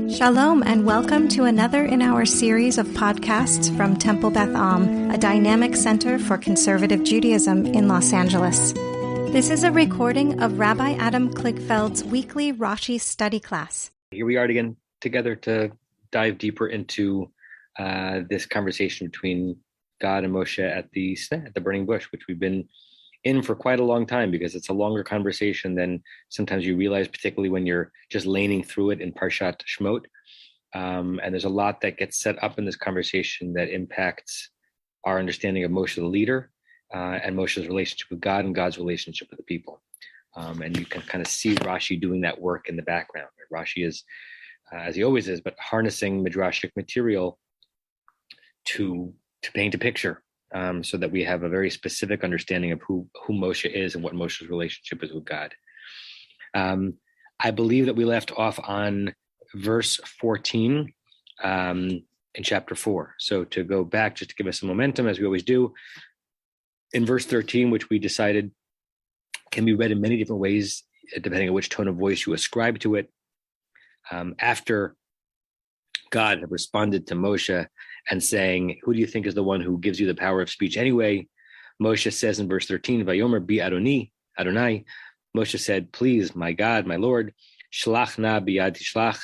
Shalom and welcome to another in our series of podcasts from Temple Beth Am, a dynamic center for conservative Judaism in Los Angeles. This is a recording of Rabbi Adam Kligfeld's weekly Rashi study class. Here we are again together to dive deeper into this conversation between God and Moshe at the burning bush, which we've been in for quite a long time because it's a longer conversation than sometimes you realize, particularly when you're just laning through it in Parshat Shemot. And there's a lot that gets set up in this conversation that impacts our understanding of Moshe the leader and Moshe's relationship with God and God's relationship with the people. And you can kind of see Rashi doing that work in the background. Rashi is, as he always is, but harnessing midrashic material to paint a picture. So that we have a very specific understanding of who Moshe is and what Moshe's relationship is with God. I believe that we left off on verse 14 in chapter 4. So to go back, just to give us some momentum, as we always do, in verse 13, which we decided can be read in many different ways, depending on which tone of voice you ascribe to it. After God had responded to Moshe and saying, who do you think is the one who gives you the power of speech anyway? Moshe says in verse 13, Vayomer bi Adonai. Moshe said, please, my God, my Lord, shlach na biyad tishlach,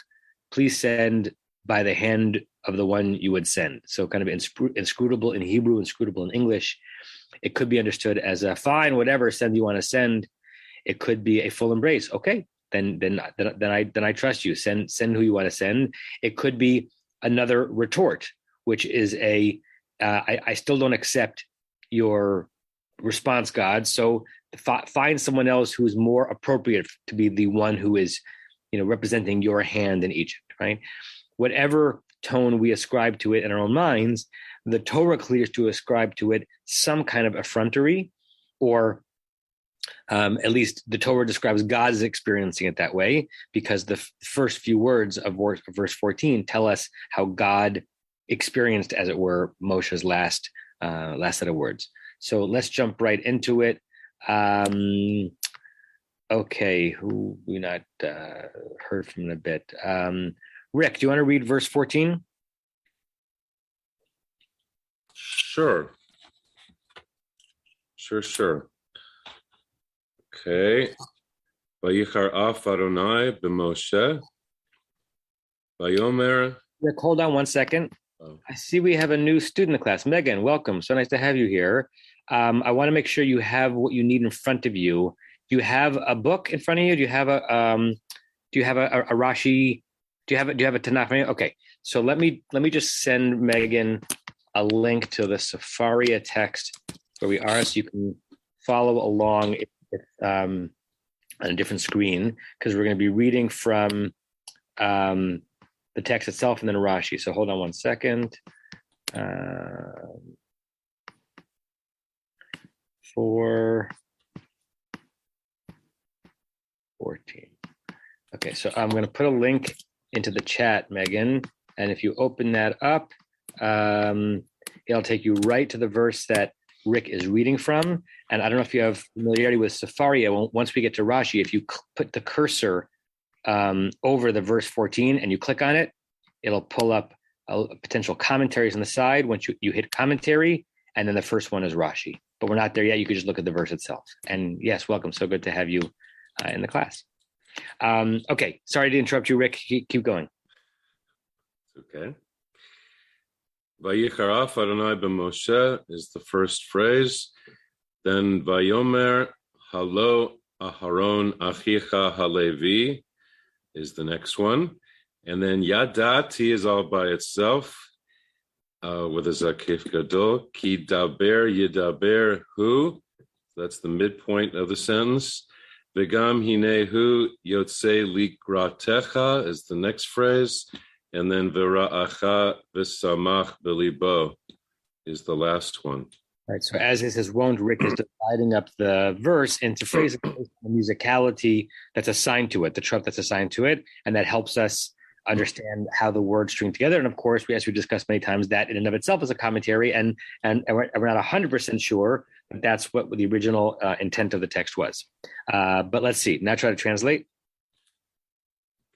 please send by the hand of the one you would send. So kind of inscrutable in Hebrew, inscrutable in English. It could be understood as a fine, whatever, send you want to send. It could be a full embrace. Okay, then I trust you. Send who you want to send. It could be another retort, which is I still don't accept your response, God. So find someone else who's more appropriate to be the one who is, representing your hand in Egypt, right? Whatever tone we ascribe to it in our own minds, the Torah clears to ascribe to it some kind of effrontery, or at least the Torah describes God as experiencing it that way, because the first few words of verse 14 tell us how God experienced, as it were, Moshe's last set of words. So let's jump right into it. Okay, who we not heard from in a bit. Rick, do you want to read verse 14? Sure. Okay. Vayichar af Adonai b'Moshe. Vayomer. Rick, hold on one second. I see we have a new student in the class. Megan, welcome. So nice to have you here. I want to make sure you have what you need in front of you. Do you have a book in front of you? Do you have a Rashi? Do you have a Tanakh? Okay. So let me just send Megan a link to the Sefaria text where we are, so you can follow along on a different screen, because we're going to be reading from the text itself and then Rashi. So hold on one second. 4:14. Okay, so I'm going to put a link into the chat, Megan, and if you open that up, it'll take you right to the verse that Rick is reading from. And I don't know if you have familiarity with Sefaria. Once we get to Rashi, if you put the cursor over the verse 14 and you click on it, it'll pull up potential commentaries on the side. Once you hit commentary, and then the first one is Rashi. But we're not there yet. You could just look at the verse itself. And yes, welcome. So good to have you in the class. Okay, sorry to interrupt you, Rick. Keep going. Okay. Vayichar af Adonai b'Moshe is the first phrase. Then Vayomer halo Aharon achicha halevi is the next one. And then Yadati is all by itself with a Zakif Gadol. Ki daber yidaber hu. That's the midpoint of the sentence. V'gam hinehu yotze likratecha is the next phrase. And then V'ra'acha v'samach b'libo is the last one. Right. So as is his wont, Rick is dividing up the verse into phrases, the musicality that's assigned to it, the trope that's assigned to it, and that helps us understand how the words string together. And of course, as we discussed many times, that in and of itself is a commentary, and we're not 100% sure that that's what the original intent of the text was. But let's see. Now try to translate.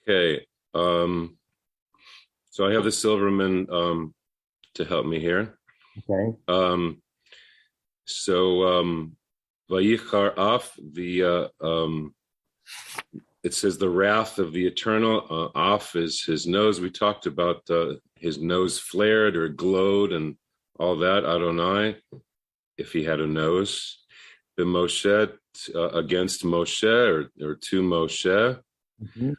Okay. So I have the Silverman to help me here. Okay. Vayichar Af, it says the wrath of the eternal. Af is his nose. We talked about his nose flared or glowed and all that. Adonai, if he had a nose. The Moshe against Moshe or to Moshe. Mm-hmm.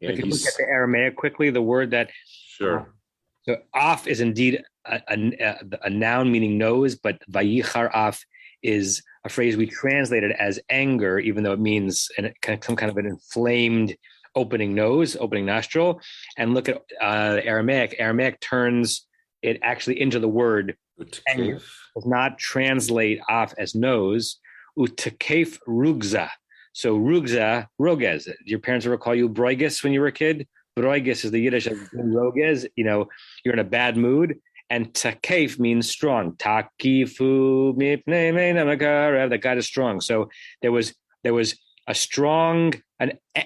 And if you look at the Aramaic quickly, the word that sure. So Af is indeed a noun meaning nose, but Vayichar Af is a phrase we translated as anger, even though it means some kind of an inflamed opening nose, opening nostril. And look at Aramaic. Aramaic turns it actually into the word anger. Does not translate Af as nose. Utekef rugza. So rugza, roges. Your parents ever call you broiges when you were a kid? Broiges is the Yiddish of roges. You're in a bad mood. And takef means strong. Takifu that God is strong. So there was a strong,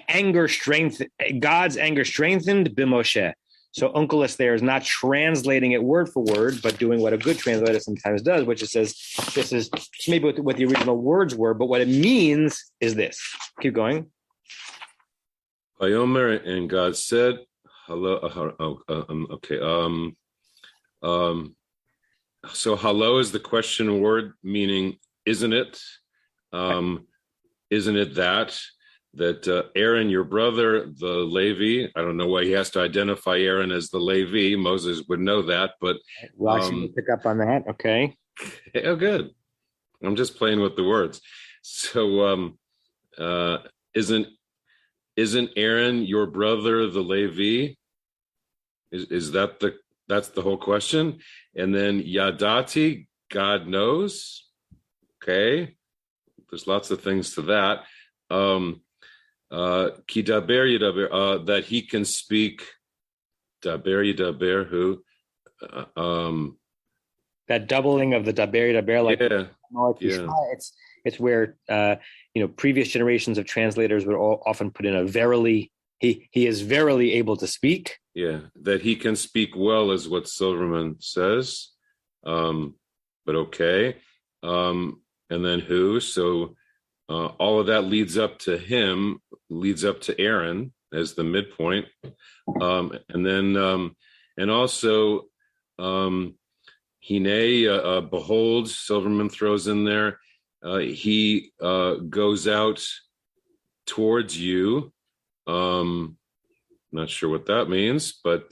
anger strength. God's anger strengthened b'Moshe. So Onkelos there is not translating it word for word, but doing what a good translator sometimes does, which is says, this is maybe what the original words were, but what it means is this. Keep going. Vayomer, and God said, "Hello." Okay. So "hello" is the question word, meaning "isn't it?" Isn't it that Aaron, your brother, the Levi? I don't know why he has to identify Aaron as the Levi. Moses would know that, but Rashi will pick up on that. Okay. Oh, good. I'm just playing with the words. So, isn't Aaron your brother, the Levi? Is that's the whole question? And then Yadati, God knows. Okay, there's lots of things to that. Ki daber yidaber, that he can speak. Daber yidaber, who? That doubling of the daber yidaber, it's where previous generations of translators would often put in a verily. He is verily able to speak. Yeah, that he can speak well is what Silverman says. But okay. And then who? So all of that leads up to him, leads up to Aaron as the midpoint. And then, and also, Hine, behold, Silverman throws in there, he goes out towards you. Not sure what that means, but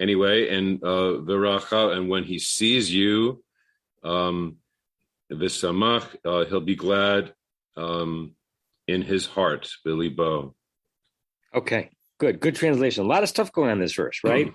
anyway, and Veracha, and when he sees you, V'samach, he'll be glad in his heart, Bilibo. Okay, good translation. A lot of stuff going on in this verse, right?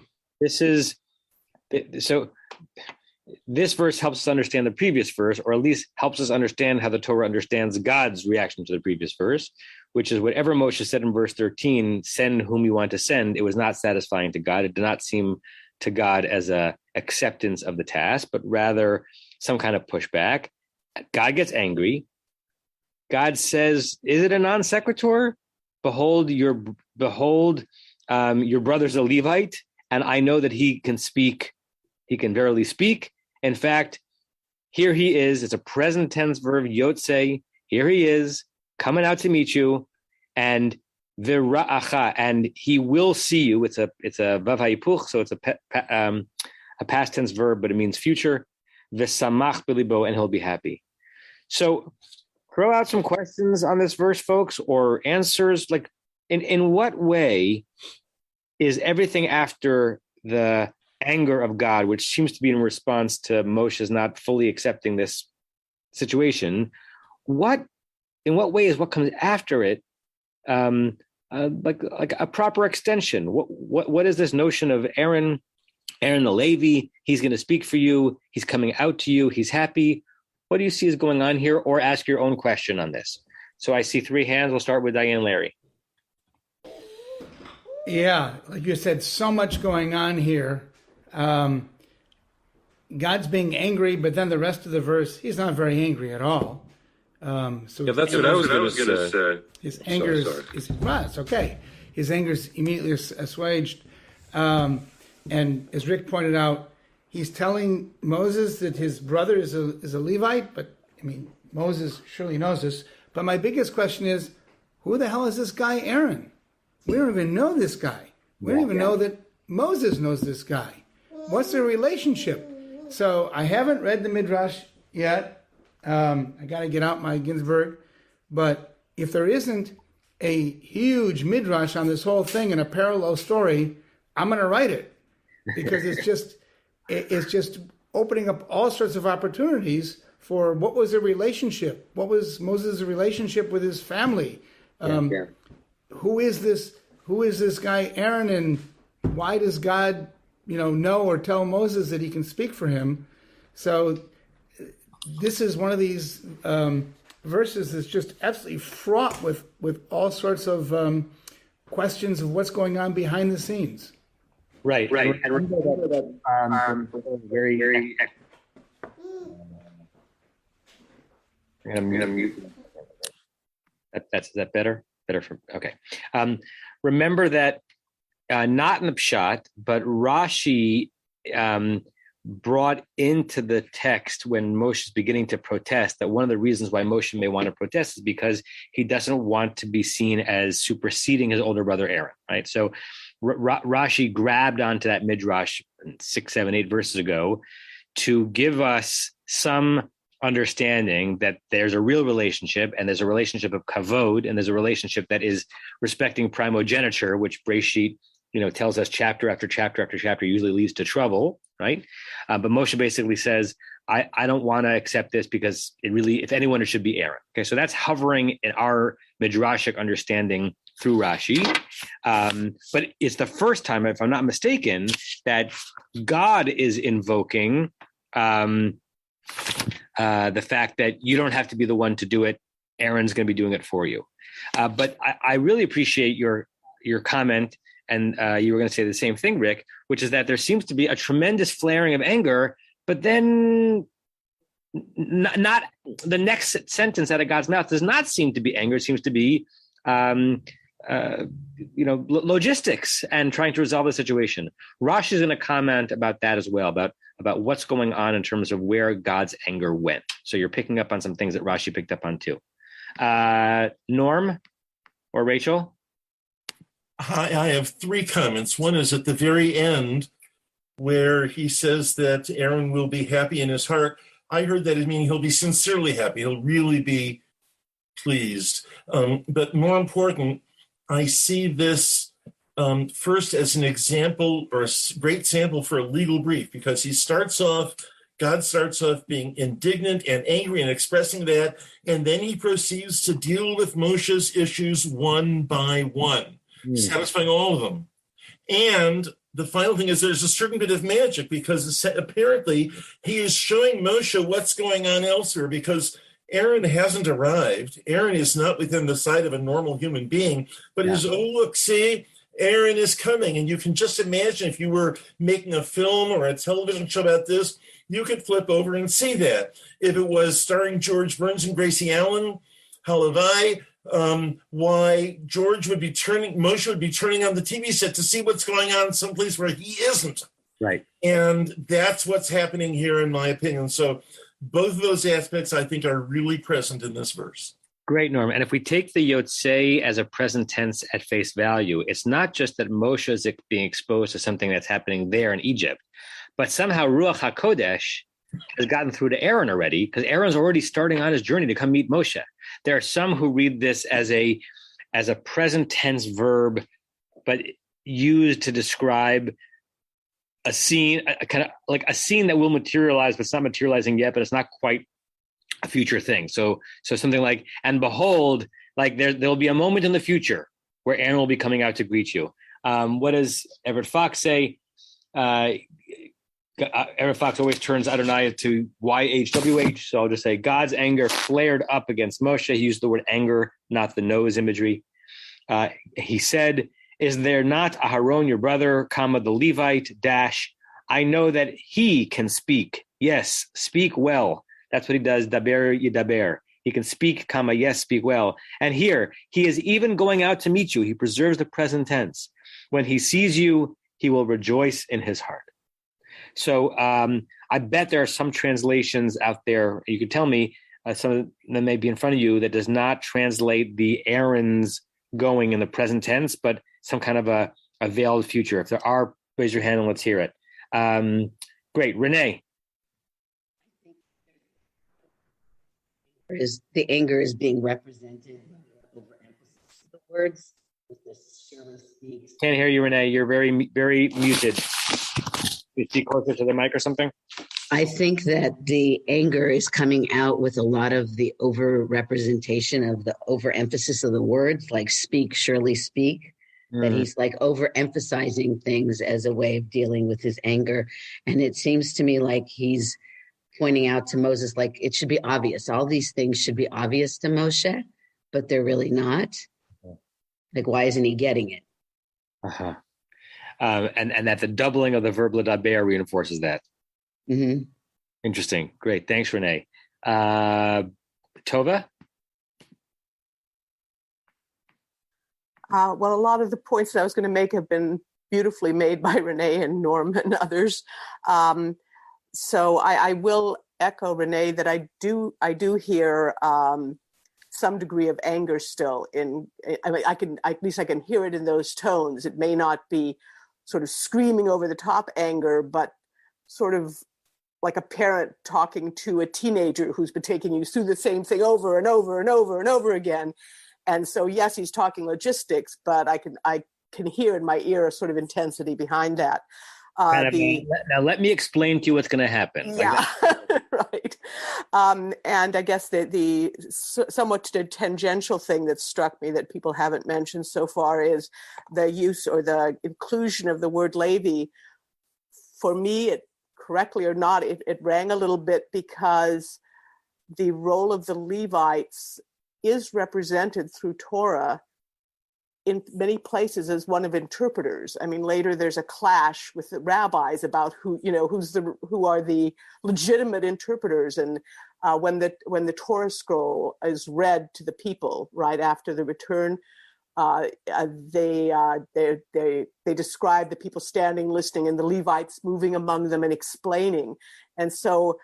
This verse helps us understand the previous verse, or at least helps us understand how the Torah understands God's reaction to the previous verse, which is whatever Moshe said in verse 13, send whom you want to send. It was not satisfying to God. It did not seem to God as a acceptance of the task, but rather some kind of pushback. God gets angry. God says, is it a non sequitur? Behold, your brother's a Levite, and I know that he can speak. He can verily speak. In fact, here he is. It's a present tense verb, yotze. Here he is, coming out to meet you, and v'ra'acha, and he will see you. It's a vav hayipuch, so it's a past tense verb, but it means future. V'samach bilibo, and he'll be happy. So, throw out some questions on this verse, folks, or answers. Like, in what way is everything after the anger of God, which seems to be in response to Moshe's not fully accepting this situation, in what way is what comes after it like a proper extension? What is this notion of Aaron the Levi? He's going to speak for you. He's coming out to you. He's happy. What do you see is going on here? Or ask your own question on this. So I see three hands. We'll start with Diane Larry. Yeah, like you said, so much going on here. God's being angry, but then the rest of the verse, he's not very angry at all. That's what I was going to say. His anger it's okay. His anger is immediately assuaged. And as Rick pointed out, he's telling Moses that his brother is a Levite, but I mean, Moses surely knows this. But my biggest question is, who the hell is this guy Aaron? We don't even know this guy. We don't even know that Moses knows this guy. What's their relationship? So I haven't read the Midrash yet. I got to get out my Ginsburg. But if there isn't a huge Midrash on this whole thing and a parallel story, I'm going to write it, because it's just opening up all sorts of opportunities for what was their relationship? What was Moses' relationship with his family? Who is this guy Aaron, and why does God know or tell Moses that he can speak for him? So this is one of these verses that's just absolutely fraught with all sorts of questions of what's going on behind the scenes. Right. And remember that very. I'm going to mute. Is that better? Okay. Remember that not in the Pshat, but Rashi brought into the text when Moshe is beginning to protest, that one of the reasons why Moshe may want to protest is because he doesn't want to be seen as superseding his older brother Aaron, right? So Rashi grabbed onto that Midrash 6, 7, 8 verses ago to give us some understanding that there's a real relationship, and there's a relationship of kavod, and there's a relationship that is respecting primogeniture, which Breshit, tells us chapter after chapter after chapter usually leads to trouble, right? But Moshe basically says, I don't want to accept this because it really, if anyone, it should be Aaron. Okay, so that's hovering in our midrashic understanding through Rashi. But it's the first time, if I'm not mistaken, that God is invoking the fact that you don't have to be the one to do it. Aaron's going to be doing it for you. But I really appreciate your comment, and you were going to say the same thing, Rick, which is that there seems to be a tremendous flaring of anger, but then not the next sentence out of God's mouth does not seem to be anger. It seems to be logistics and trying to resolve the situation. Rashi is going to comment about that as well, about what's going on in terms of where God's anger went. So you're picking up on some things that Rashi picked up on too. Norm or Rachel? I have 3 comments. One is at the very end where he says that Aaron will be happy in his heart. I heard that as meaning he'll be sincerely happy. He'll really be pleased. But more important, I see this first as an example or a great sample for a legal brief, because God starts off being indignant and angry and expressing that, and then he proceeds to deal with Moshe's issues one by one, satisfying all of them. And the final thing is there's a certain bit of magic, because apparently he is showing Moshe what's going on elsewhere, because Aaron hasn't arrived. Aaron is not within the sight of a normal human being, but look, see, Aaron is coming. And you can just imagine if you were making a film or a television show about this, you could flip over and see that. If it was starring George Burns and Gracie Allen, Halavai, why Moshe would be turning on the TV set to see what's going on someplace where he isn't. Right. And that's what's happening here, in my opinion. So both of those aspects, I think, are really present in this verse. Great, Norm. And if we take the Yotzei as a present tense at face value, it's not just that Moshe is being exposed to something that's happening there in Egypt, but somehow Ruach HaKodesh has gotten through to Aaron already, because Aaron's already starting on his journey to come meet Moshe. There are some who read this as a present tense verb, but used to describe a scene, kind of like a scene that will materialize, but it's not materializing yet, but it's not quite a future thing. So something like, and behold, like there'll be a moment in the future where Aaron will be coming out to greet you. What does Everett Fox say? Everett Fox always turns Adonai to YHWH. So I'll just say God's anger flared up against Moshe. He used the word anger, not the nose imagery. He said, is there not Aharon, your brother, comma, the Levite, dash, I know that he can speak. Yes, speak well. That's what he does. Daber yidaber. He can speak, yes, speak well. And here, he is even going out to meet you. He preserves the present tense. When he sees you, he will rejoice in his heart. So I bet there are some translations out there. You could tell me some of them may be in front of you that does not translate the Aaron's going in the present tense, but some kind of a veiled future. If there are, raise your hand and let's hear it. Great. Renee. The anger is being represented by overemphasis of the words with this Shirley speaks. Can't hear you, Renee. You're very, very muted. You speak closer to the mic or something? I think that the anger is coming out with a lot of the over-representation of the overemphasis of the words, like speak, surely speak, that he's like overemphasizing things as a way of dealing with his anger. And it seems to me like he's pointing out to Moses, like it should be obvious. All these things should be obvious to Moshe, but they're really not. Like, why isn't he getting it? Uh-huh. And that the doubling of the verb ledaber reinforces that. Mm-hmm. Interesting. Great. Thanks, Renee. Tova? Well, a lot of the points that I was going to make have been beautifully made by Renee and Norm and others. So I will echo Renee that I do hear some degree of anger still at least I can hear it in those tones. It may not be sort of screaming over the top anger, but sort of like a parent talking to a teenager who's been taking you through the same thing over and over and over and over again. And so, yes, he's talking logistics, but I can hear in my ear a sort of intensity behind that. Now let me explain to you what's going to happen. Yeah, right. And I guess the somewhat tangential thing that struck me that people haven't mentioned so far is the use or the inclusion of the word Levi. For me, it correctly or not, it rang a little bit because the role of the Levites is represented through Torah in many places as one of interpreters. I mean, later there's a clash with the rabbis about who are the legitimate interpreters. And when the Torah scroll is read to the people right after the return, they describe the people standing, listening, and the Levites moving among them and explaining. And so,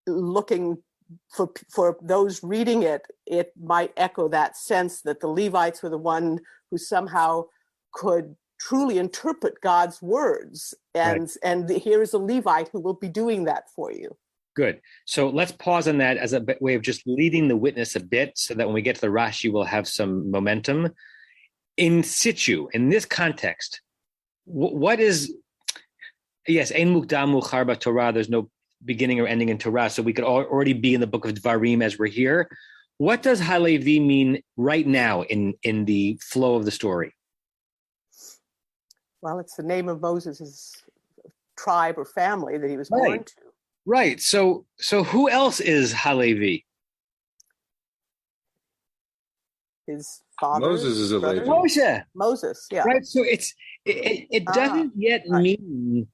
looking for those reading it, it might echo that sense that the Levites were the one who somehow could truly interpret God's words. And here is a Levite who will be doing that for you. Good. So let's pause on that as a way of just leading the witness a bit so that when we get to the Rashi, we'll have some momentum. In situ, in this context, what is, yes, Ein Mukdam Muchar Torah, there's no beginning or ending in Torah, so we could already be in the book of Dvarim as we're here. What does Halevi mean right now in the flow of the story? Well, it's the name of Moses' tribe or family that he was born to. Right. So who else is Halevi? His father. Moses is a Levi. Moses, yeah. Right. So it doesn't yet mean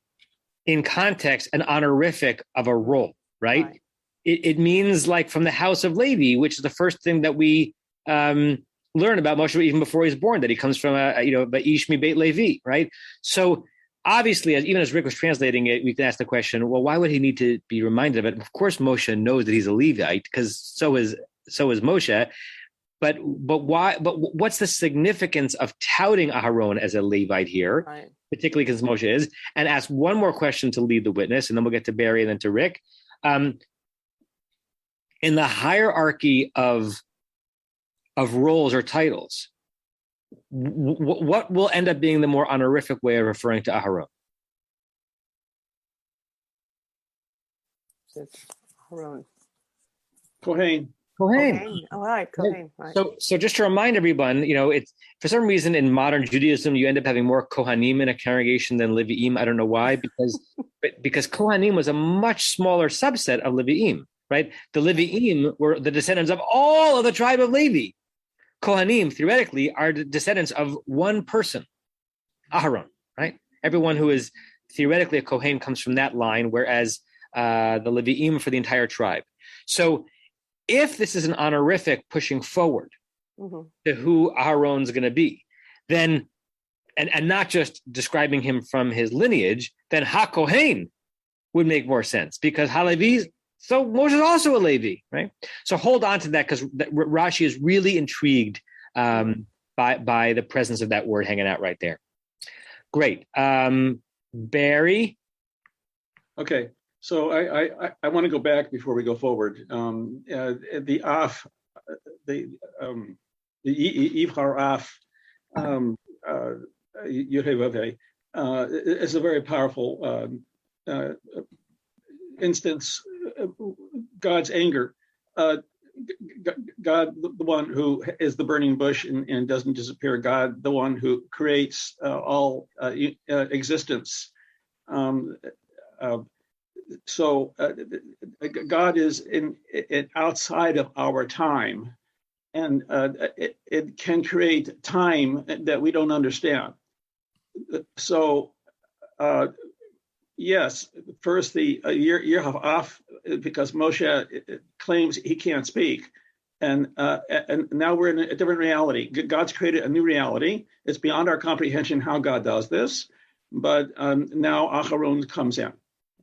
in context an honorific of a role, right? It means like from the house of Levi, which is the first thing that we learn about Moshe even before he's born, that he comes from Ish mi Beit Levi, right? So obviously, even as Rick was translating it, we can ask the question, well, why would he need to be reminded of it? Of course, Moshe knows that he's a Levite because so is Moshe. But why? But what's the significance of touting Aharon as a Levite here, particularly because Moshe is? And ask one more question to lead the witness, and then we'll get to Barry and then to Rick. In the hierarchy of roles or titles, what will end up being the more honorific way of referring to Aharon? Aharon. Kohen. All right, Kohen. Right. So just to remind everyone, it's for some reason in modern Judaism you end up having more Kohanim in a congregation than Levi'im. I don't know why, because Kohanim was a much smaller subset of Levi'im, right? The Levi'im were the descendants of all of the tribe of Levi. Kohanim theoretically are the descendants of one person, Aharon, right? Everyone who is theoretically a Kohen comes from that line, whereas the Levi'im for the entire tribe. So if this is an honorific pushing forward Mhm. to who Aharon's going to be, then, and not just describing him from his lineage, then HaKohen would make more sense, because HaLevi, so Moshe is also a Levi, right? So hold on to that, because Rashi is really intrigued by the presence of that word hanging out right there. Great. Barry? Okay, so I want to go back before we go forward. The Af, the Ivhar Af, Yudhevave, is a very powerful instance. God's anger. God, the one who is the burning bush and doesn't disappear. God, the one who creates all existence. So God is in outside of our time, and it can create time that we don't understand. So yes, first the year off, because Moshe claims he can't speak, and now we're in a different reality. God's created a new reality. It's beyond our comprehension how God does this, but now Aharon comes in.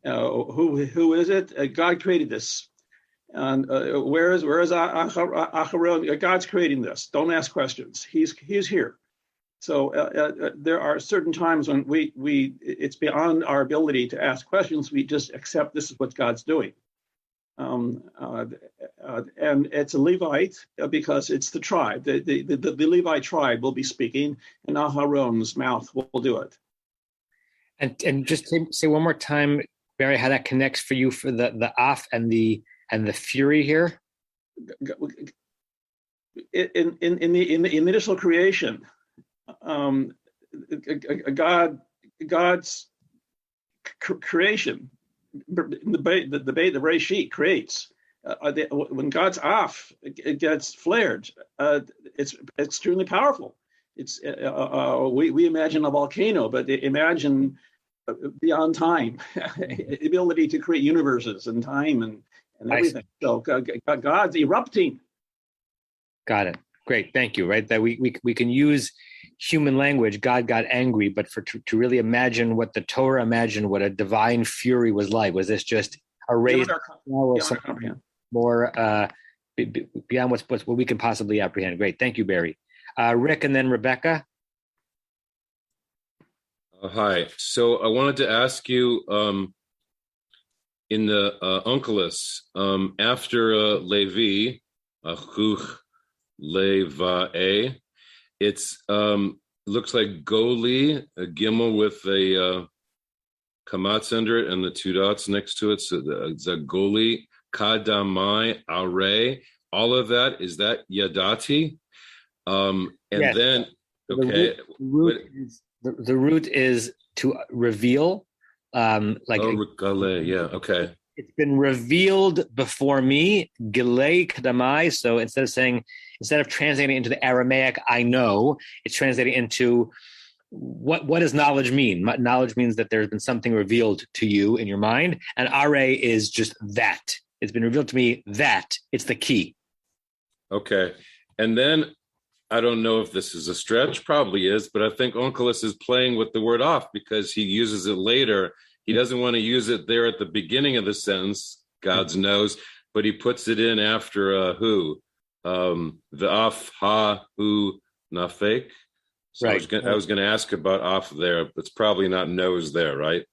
Who is it? God created this. And where is Aharon? God's creating this. Don't ask questions. He's here. So there are certain times when we it's beyond our ability to ask questions. We just accept this is what God's doing. And it's a Levite because it's the tribe. The Levite tribe will be speaking, and Aharon's mouth will do it. And just say one more time, Barry, how that connects for you for the Af and the fury here. In the initial creation, God's creation, the Rashid creates. When God's Af gets flared, it's extremely powerful. It's we imagine a volcano, but imagine beyond time, the ability to create universes and time and everything. So God's erupting. Got it. Great. Thank you. Right. That we can use human language. God got angry, but to really imagine what the Torah imagined, what a divine fury was like, was this just a raised or something more beyond what we can possibly apprehend? Great. Thank you, Barry. Rick, and then Rebecca. Hi. So I wanted to ask you, in the Onkelos, after Levi, Achuch Levae, it's looks like Goli, a gimel with a kamatz under it and the two dots next to it. So it's a Goli, Kadamai, Are, all of that, is that Yadati? And yes. Then, okay. The root is to reveal. Gale, yeah, okay. It's been revealed before me, Gilei Kadamai. So instead of translating into the Aramaic, I know, it's translating into what does knowledge mean? Knowledge means that there's been something revealed to you in your mind, and Are is just that. It's been revealed to me that. It's the key. Okay. And then, I don't know if this is a stretch, probably is, but I think Onkelos is playing with the word off because he uses it later. He doesn't want to use it there at the beginning of the sentence, God's knows, but he puts it in after who, the af, ha, hu, nafek. So right. I was going to ask about off there, but it's probably not nose there, right?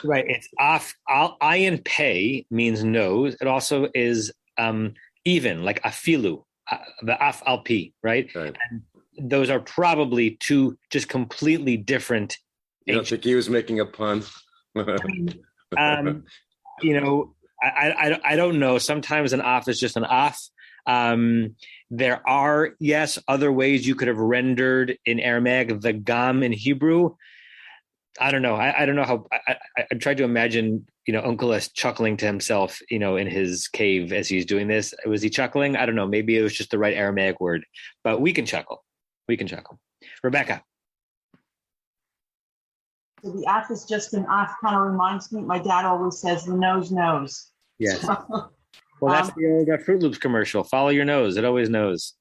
Right. It's off. Ayin pei means nose. It also is even, like afilu. The af al pi, right? And those are probably two just completely different. You don't think he was making a pun? I don't know. Sometimes an af is just an af. There are, yes, other ways you could have rendered in Aramaic the gam in Hebrew. I don't know. I don't know how. I tried to imagine, Onkelos chuckling to himself, in his cave as he's doing this. Was he chuckling? I don't know. Maybe it was just the right Aramaic word, but we can chuckle. Rebecca. So the af is just an af, kind of reminds me. My dad always says the nose knows. Yes. Well, that's the old Fruit Loops commercial. Follow your nose. It always knows.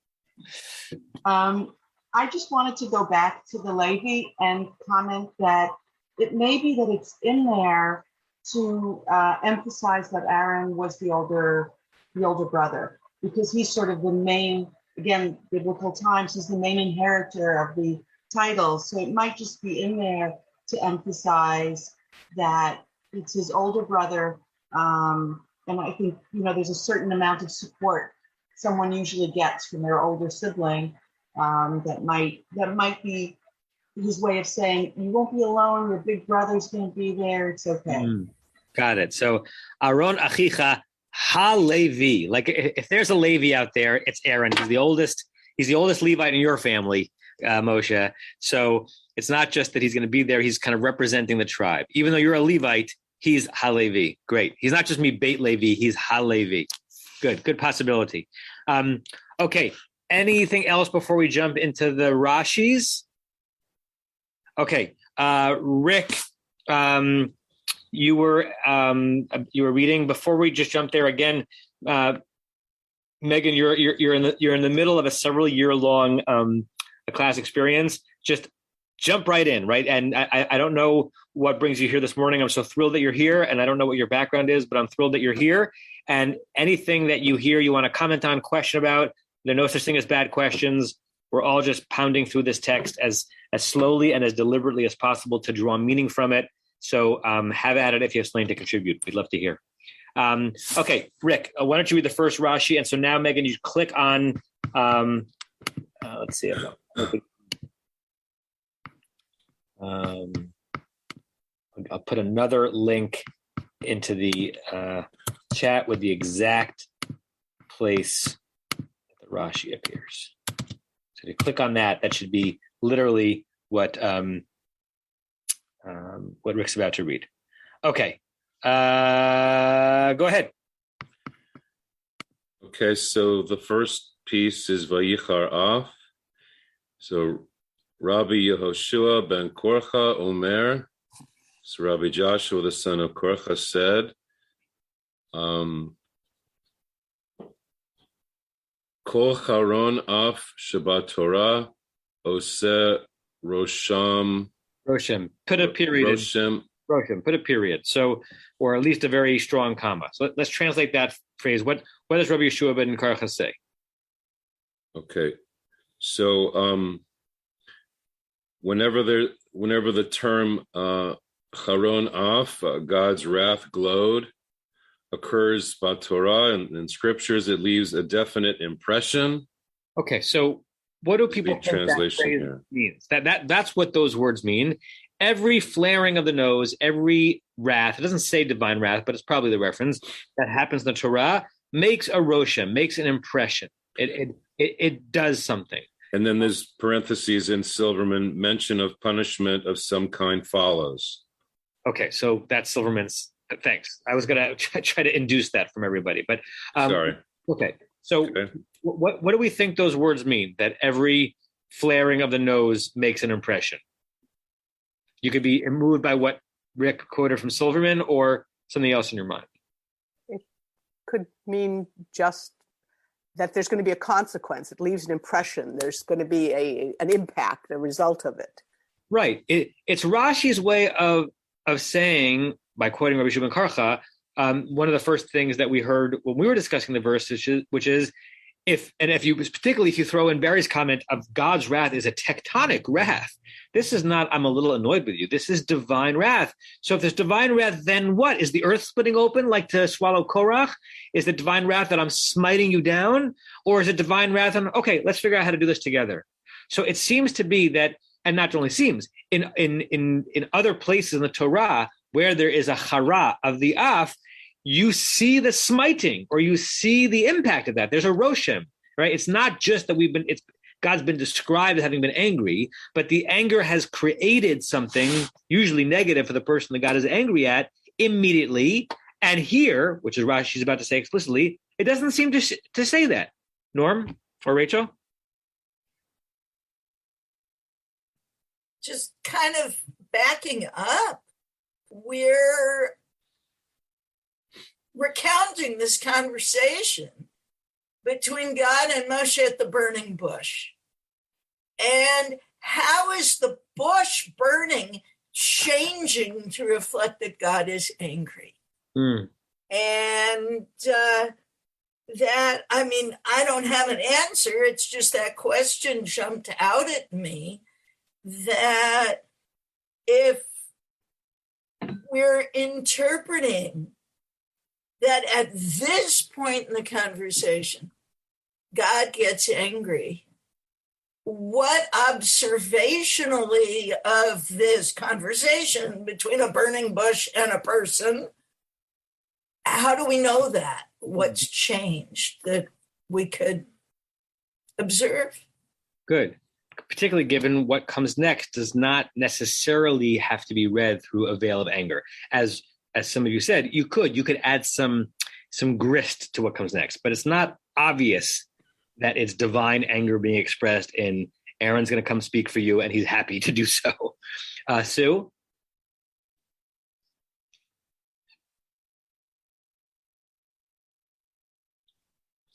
I just wanted to go back to the Levi and comment that it may be that it's in there to emphasize that Aaron was the older brother, because he's sort of the main, again, biblical times, he's the main inheritor of the titles. So it might just be in there to emphasize that it's his older brother. And I think, there's a certain amount of support someone usually gets from their older sibling. That might be his way of saying, you won't be alone, your big brother's going to be there, it's okay. Got it. So Aaron Achicha Ha-Levi. Like if there's a Levi out there, it's Aaron. He's the oldest Levite in your family, Moshe. So it's not just that he's going to be there, he's kind of representing the tribe. Even though you're a Levite, he's Ha-Levi. Great. He's not just me, Beit Levi, he's Ha-Levi. Good possibility. Okay. Anything else before we jump into the Rashis? Okay, Rick, you were reading before we just jump there again. Megan, you're in the middle of a several year long class experience. Just jump right in, right? And I don't know what brings you here this morning. I'm so thrilled that you're here, and I don't know what your background is, but I'm thrilled that you're here. And anything that you hear, you want to comment on, question about. There's no such thing as bad questions. We're all just pounding through this text as slowly and as deliberately as possible to draw meaning from it. So have at it if you have something to contribute. We'd love to hear. Okay, Rick, why don't you read the first Rashi? And so now, Megan, you click on, let's see. I'll put another link into the chat with the exact place that the Rashi appears. So if you click on that, that should be literally what Rick's about to read. Okay, go ahead. Okay, so the first piece is Vayichar Af. So Rabbi Yehoshua ben Korcha Omer, so Rabbi Joshua the son of Korcha said, Kol Charon Af Shabbat Torah Ose Rosham. Put a period. Rosham. Put a period. So, or at least a very strong comma. So let's translate that phrase. What does Rabbi Yeshua ben Korcha say? Okay, so whenever the term Charon Af, God's wrath glowed, occurs by Torah and in scriptures, it leaves a definite impression. Okay, so what do people think that phrase means? That's what those words mean. Every flaring of the nose, every wrath, it doesn't say divine wrath, but it's probably the reference that happens in the Torah, makes a roshem, makes an impression. It does something. And then there's parentheses in Silverman, mention of punishment of some kind follows. Okay, so that's Silverman's. Thanks. I was going to try to induce that from everybody, but sorry. Okay, so what do we think those words mean? That every flaring of the nose makes an impression. You could be moved by what Rick quoted from Silverman, or something else in your mind. It could mean just that there's going to be a consequence. It leaves an impression. There's going to be an impact, a result of it. Right. It's Rashi's way of saying, by quoting Rabbi Shimon Karcha, one of the first things that we heard when we were discussing the verse, which is, if you throw in Barry's comment of God's wrath is a tectonic wrath. This is not, I'm a little annoyed with you. This is divine wrath. So if there's divine wrath, then what? Is the earth splitting open like to swallow Korach? Is it divine wrath that I'm smiting you down? Or is it divine wrath? Okay, let's figure out how to do this together. So it seems to be that, and not only seems, in other places in the Torah, where there is a chara of the af, you see the smiting, or you see the impact of that. There's a roshem, right? It's not just that God's been described as having been angry, but the anger has created something, usually negative for the person that God is angry at, immediately. And here, which is Rashi's about to say explicitly, it doesn't seem to say that. Norm or Rachel? Just kind of backing up, we're recounting this conversation between God and Moshe at the burning bush. And how is the bush burning changing to reflect that God is angry? And I don't have an answer. It's just that question jumped out at me, that if we're interpreting that at this point in the conversation, God gets angry, what observationally of this conversation between a burning bush and a person, how do we know that? What's changed that we could observe? Good. Particularly given what comes next does not necessarily have to be read through a veil of anger. As some of you said, you could add some grist to what comes next, but it's not obvious that it's divine anger being expressed in Aaron's going to come speak for you, and he's happy to do so. Sue?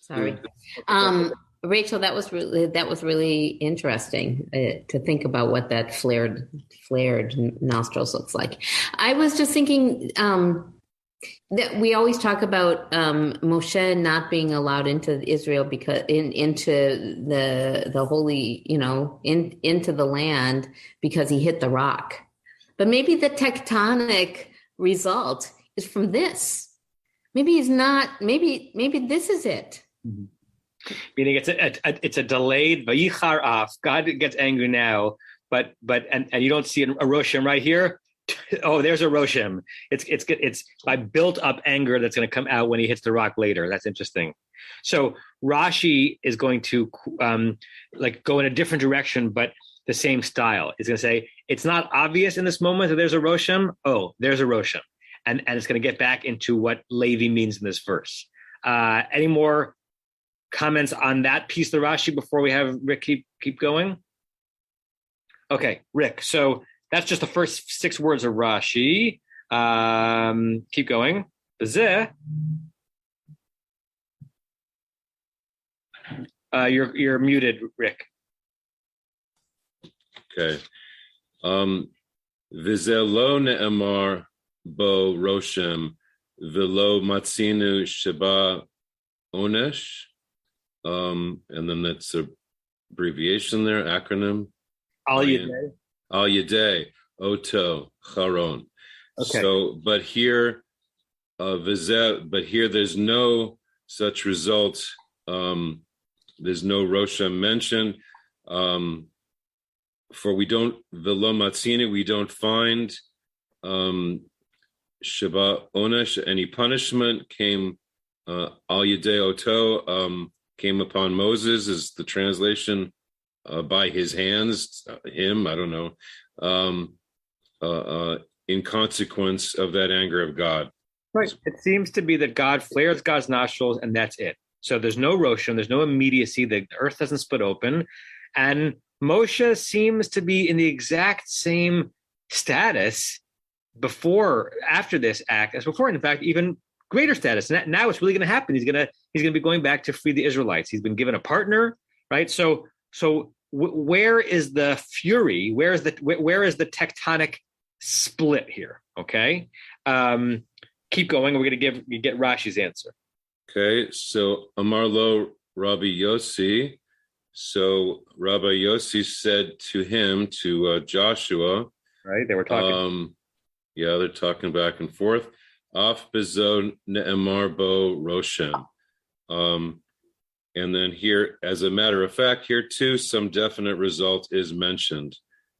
Sorry. Rachel, that was really interesting to think about what that flared nostrils looks like. I was just thinking that we always talk about Moshe not being allowed into Israel because into the holy, into the land because he hit the rock. But maybe the tectonic result is from this. Maybe he's not. Maybe this is it. Mm-hmm. Meaning it's a delayed vayichar af. God gets angry now, but you don't see a roshem right here. Oh, there's a roshem. It's by built up anger that's going to come out when he hits the rock later. That's interesting. So Rashi is going to go in a different direction, but the same style. It's going to say it's not obvious in this moment that there's a roshem. Oh, there's a roshem, and it's going to get back into what Levi means in this verse. Any more comments on that piece of the Rashi before we have Rick keep going? Okay, Rick. So that's just the first 6 words of Rashi. Keep going. You're muted, Rick. Okay. V'zelo ne'emar bo roshem v'lo matzinu sheba onesh. And then that's a abbreviation there, acronym. Al Yedei. Al Yedei, Oto, Charon. Okay. So, but here there's no such result. There's no Roshem mentioned. For we don't, Velo Matzina, we don't find Sheba Onesh, any punishment came, Al Yedei Oto, came upon Moses, is the translation, by his hands, him, I don't know, in consequence of that anger of God. Right. It seems to be that God flares God's nostrils and that's it. So there's no Roshem, there's no immediacy, the earth doesn't split open. And Moshe seems to be in the exact same status after this act as before. In fact, even greater status. Now it's really going to happen. He's going to be going back to free the Israelites. He's been given a partner, right? So where is the fury? Where is the tectonic split here? Okay, keep going. We're going to get Rashi's answer. Okay, so Amarlo Rabbi Yossi. So Rabbi Yossi said to him, to Joshua, right? They were talking. They're talking back and forth. Af bezo ne'emar bo roshem. And then here, as a matter of fact, here too, some definite result is mentioned.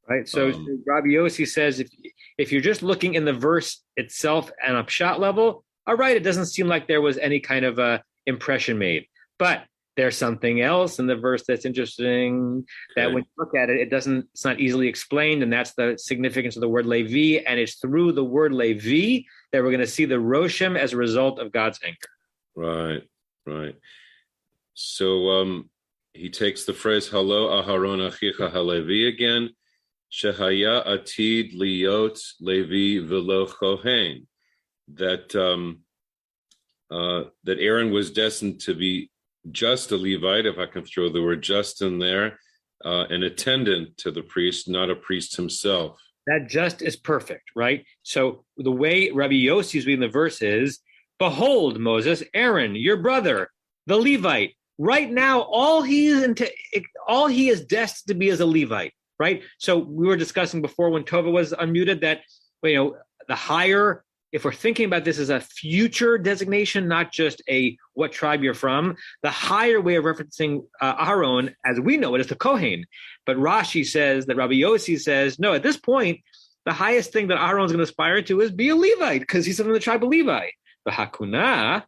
Right. So Rabbi Yossi says, if you're just looking in the verse itself and a pshat level, all right, it doesn't seem like there was any kind of impression made. But there's something else in the verse that's interesting, that when you look at it, it's not easily explained. And that's the significance of the word Levi. And it's through the word Levi that we're going to see the Roshem as a result of God's anger. Right. So he takes the phrase Halo Aharon Achicha Halevi again. Shehaya Atid Liot Levi Velo Kohen. That that Aaron was destined to be just a Levite, if I can throw the word just in there, an attendant to the priest, not a priest himself. That just is perfect, right? So the way Rabbi Yossi is reading the verse is, behold, Moses, Aaron, your brother, the Levite. Right now, all he is destined to be is a Levite, right? So we were discussing before when Tova was unmuted that, the higher, if we're thinking about this as a future designation, not just a what tribe you're from, the higher way of referencing Aaron, as we know it, is the Kohen. But Rashi says that Rabbi Yossi says, no, at this point, the highest thing that Aaron is going to aspire to is be a Levite, because he's from the tribe of Levi. The Hakuna.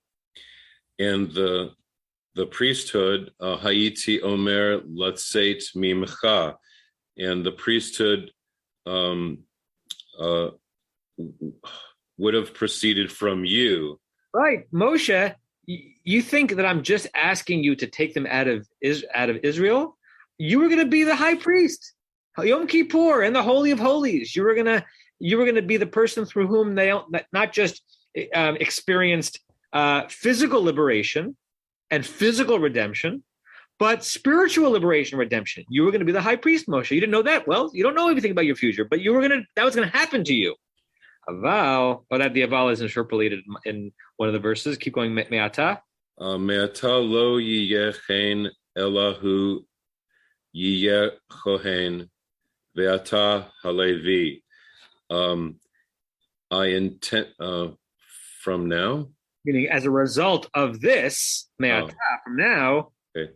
And the priesthood, Haiti Omer Latseit Mimcha, and the priesthood would have proceeded from you. Right. Moshe, you think that I'm just asking you to take them out of Israel? You were going to be the high priest, Yom Kippur, and the Holy of Holies. You were going to be the person through whom they not just experienced physical liberation and physical redemption, but spiritual liberation and redemption. You were going to be the high priest, Moshe. You didn't know that. Well, you don't know everything about your future, but that was going to happen to you. Aval, that the aval is interpolated in one of the verses. Keep going, me'ata. Me'ata lo yiyeh chen elahu yiyeh kohen ve'ata halevi. I intend from now. Meaning, as a result of this, me'ata, from now. Okay.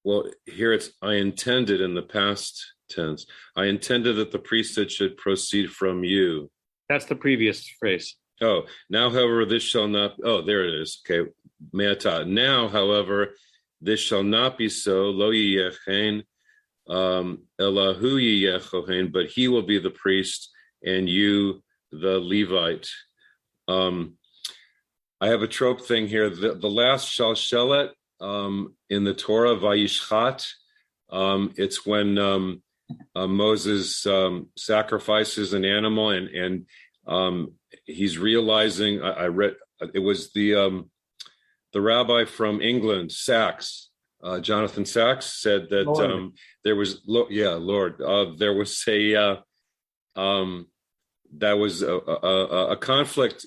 Well, here it's I intended in the past tense. I intended that the priesthood should proceed from you. That's the previous phrase. Oh, now, however, this shall not. Oh, there it is. Okay, me'ata. Now, however, this shall not be so. Lo yiyeh chen elahu yiyeh kohen, but he will be the priest, and you the Levite. I have a trope thing here. The last shalshelet in the Torah, Vayishchat, it's when Moses sacrifices an animal, and he's realizing. I read it was the rabbi from England, Sachs, Jonathan Sachs, said that there was there was that was a conflict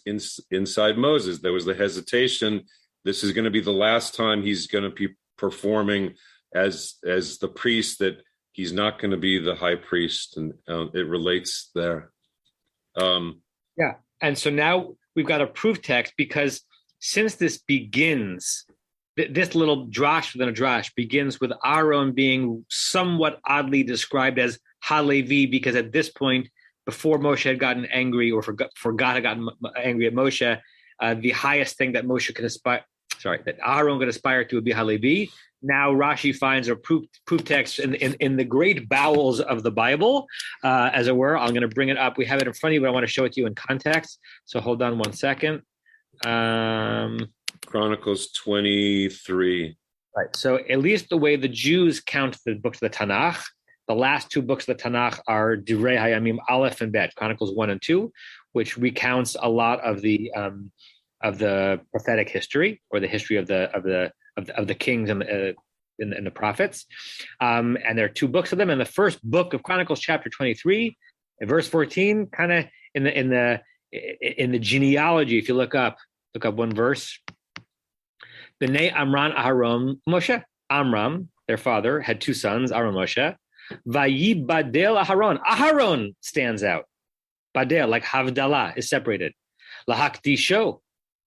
inside Moses. There was the hesitation. This is going to be the last time he's going to be performing as the priest, that he's not going to be the high priest, and it relates there. And so now we've got a proof text, because since this begins, this little drash within a drash begins with Aaron being somewhat oddly described as Halevi, because at this point, before Moshe had gotten angry, or for God had gotten angry at Moshe, the highest thing that that Aaron could aspire to would be Halevi. Now Rashi finds a proof text in the great bowels of the Bible, as it were. I'm going to bring it up. We have it in front of you, but I want to show it to you in context. So hold on one second. Chronicles 23. Right. So at least the way the Jews count the books of the Tanakh, the last two books of the Tanakh are Divrei Hayamim Aleph and Bet, Chronicles 1 and 2, which recounts a lot of the prophetic history, or the history of the kings and the prophets. And there are two books of them. And the first book of Chronicles, chapter 23, and verse 14, kind of in the genealogy. If you look up one verse. B'nai Amram Aharon Moshe. Amram, their father, had two sons, Aaron, Moshe. Vayibadel Aharon. Aharon stands out. Badel, like Havdalah, is separated. Lahakdisho,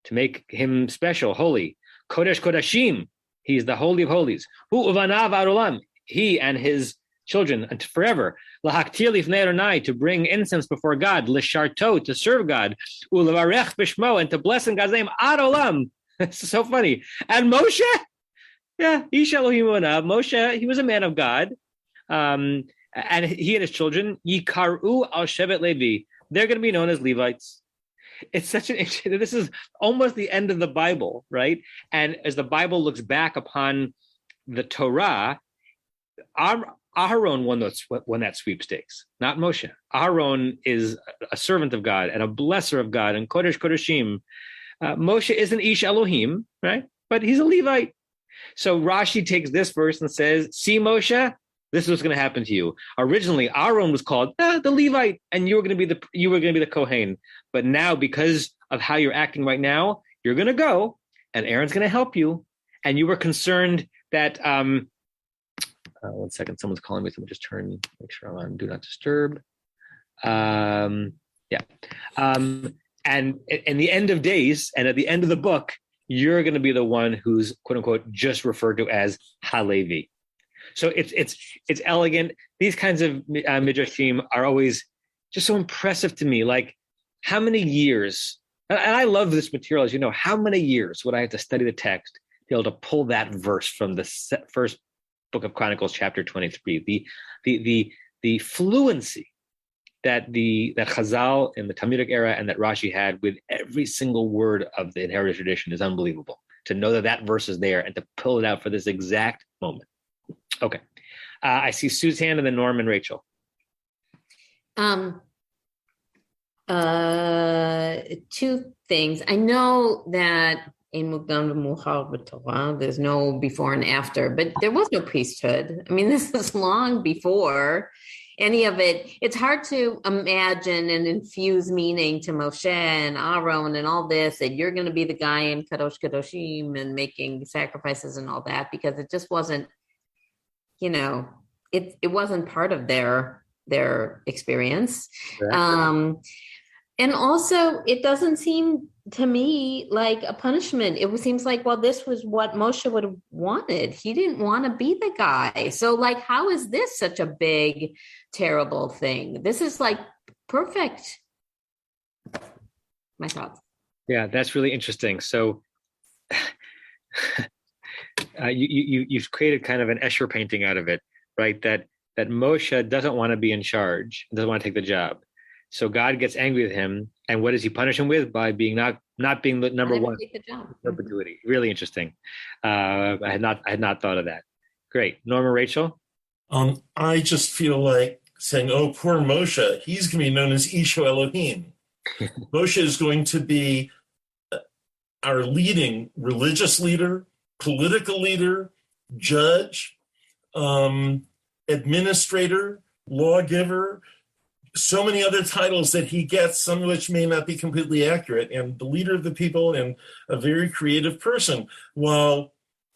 to make him special, holy. Kodesh Kodashim, he is the Holy of Holies. Hu uvanav arolam, he and his children forever. Lahaktir lifnei Adonai, to bring incense before God. Lisharto, to serve God. Ulevarech bishmo, and to bless in God's name. Ad olam. It's so funny. And Moshe, Ish Elohim unav. Moshe, he was a man of God. And he and his children, Yikaru al Shevet Levi, they're going to be known as Levites. It's such an interesting, this is almost the end of the Bible, right? And as the Bible looks back upon the Torah, Aharon won that sweepstakes, not Moshe. Aharon is a servant of God and a blesser of God, and Kodesh Kodeshim. Moshe isn't Ish Elohim, right? But he's a Levite. So Rashi takes this verse and says, see, Moshe, this is what's going to happen to you. Originally, Aaron was called the Levite, and you were going to be the Kohen. But now, because of how you're acting right now, you're going to go, and Aaron's going to help you. And you were concerned that 1 second, someone's calling me. So let me just make sure I'm on Do Not Disturb. And in the end of days, and at the end of the book, you're going to be the one who's quote unquote just referred to as Halevi. So it's elegant. These kinds of midrashim are always just so impressive to me. Like, how many years? And I love this material, as you know. How many years would I have to study the text to be able to pull that verse from the first book of Chronicles, chapter 23? The fluency that Chazal in the Talmudic era and that Rashi had with every single word of the inherited tradition is unbelievable. To know that verse is there and to pull it out for this exact moment. Okay. I see Suzanne and then Norm and Rachel. Two things. I know that in Torah, there's no before and after, but there was no priesthood. I mean, this is long before any of it. It's hard to imagine and infuse meaning to Moshe and Aaron and all this, that you're going to be the guy in Kadosh Kadoshim and making sacrifices and all that, because it just wasn't, it wasn't part of their experience. Right. And also, it doesn't seem to me like a punishment. It seems like, well, this was what Moshe would have wanted. He didn't want to be the guy. So, like, how is this such a big, terrible thing? This is like perfect. My thoughts. Yeah, that's really interesting. So, you've created kind of an Escher painting out of it, right? That Moshe doesn't want to be in charge, doesn't want to take the job. So God gets angry with him, and what does he punish him with? By being not being the number one perpetuity. Really interesting. I had not thought of that. Great, Norma, Rachel. I just feel like saying, "Oh, poor Moshe. He's going to be known as Isho Elohim." Moshe is going to be our leading religious leader, political leader, judge, administrator, lawgiver. So many other titles that he gets, some of which may not be completely accurate, and the leader of the people and a very creative person. While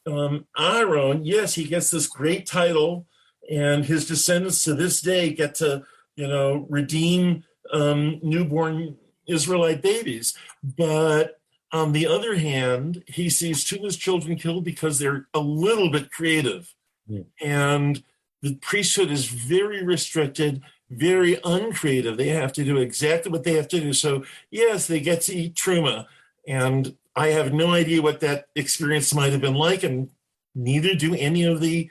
Aaron, yes, he gets this great title, and his descendants to this day get to, redeem newborn Israelite babies. But on the other hand, he sees two of his children killed because they're a little bit creative. Yeah. And the priesthood is very restricted, very uncreative. They have to do exactly what they have to do. So, yes, they get to eat truma. And I have no idea what that experience might have been like, and neither do any of the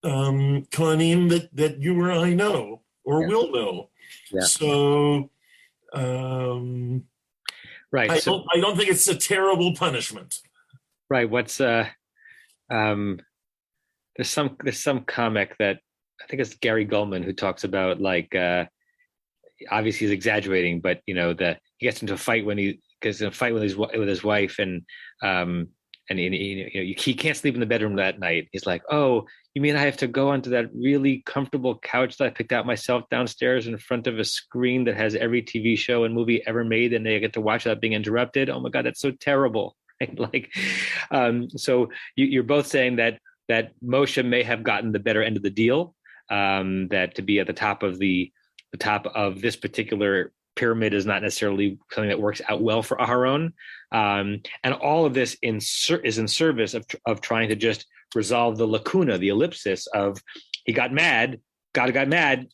Kohanim that you or I know or will know. Yeah. So, right. I don't think it's a terrible punishment. Right. What's there's some comic that I think it's Gary Gulman who talks about, like, obviously he's exaggerating, but he gets into a fight with his wife, and he can't sleep in the bedroom that night. He's like, "Oh, you mean I have to go onto that really comfortable couch that I picked out myself downstairs in front of a screen that has every TV show and movie ever made, and they get to watch without being interrupted? Oh my God, that's so terrible!" So you're both saying that Moshe may have gotten the better end of the deal. That to be at the top of this particular pyramid is not necessarily something that works out well for Aharon, and all of this is in service of trying to just resolve the lacuna, the ellipsis of he got mad, God got mad.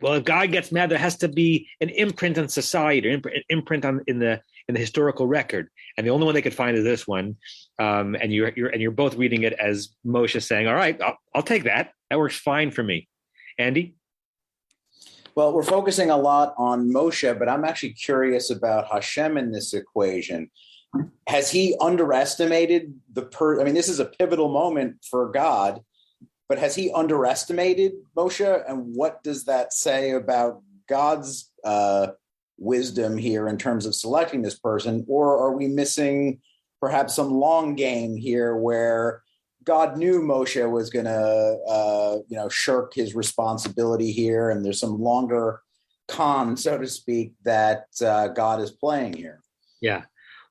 Well, if God gets mad, there has to be an imprint on society, or imprint in the historical record, and the only one they could find is this one. And you're both reading it as Moshe saying, "All right, I'll take that. That works fine for me." Andy? Well, we're focusing a lot on Moshe, but I'm actually curious about Hashem in this equation. Has he underestimated this is a pivotal moment for God, but has he underestimated Moshe? And what does that say about God's wisdom here in terms of selecting this person, or are we missing perhaps some long game here where God knew Moshe was going to, shirk his responsibility here, and there's some longer con, so to speak, that God is playing here? Yeah.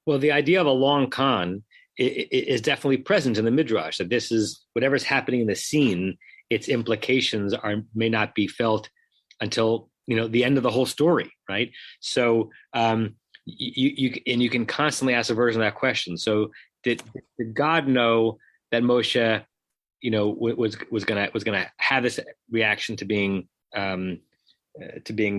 Well, the idea of a long con is definitely present in the Midrash, that this is whatever's happening in the scene, its implications may not be felt until, the end of the whole story, right? So you can constantly ask a version of that question. So did God know that Moshe, was gonna have this reaction to being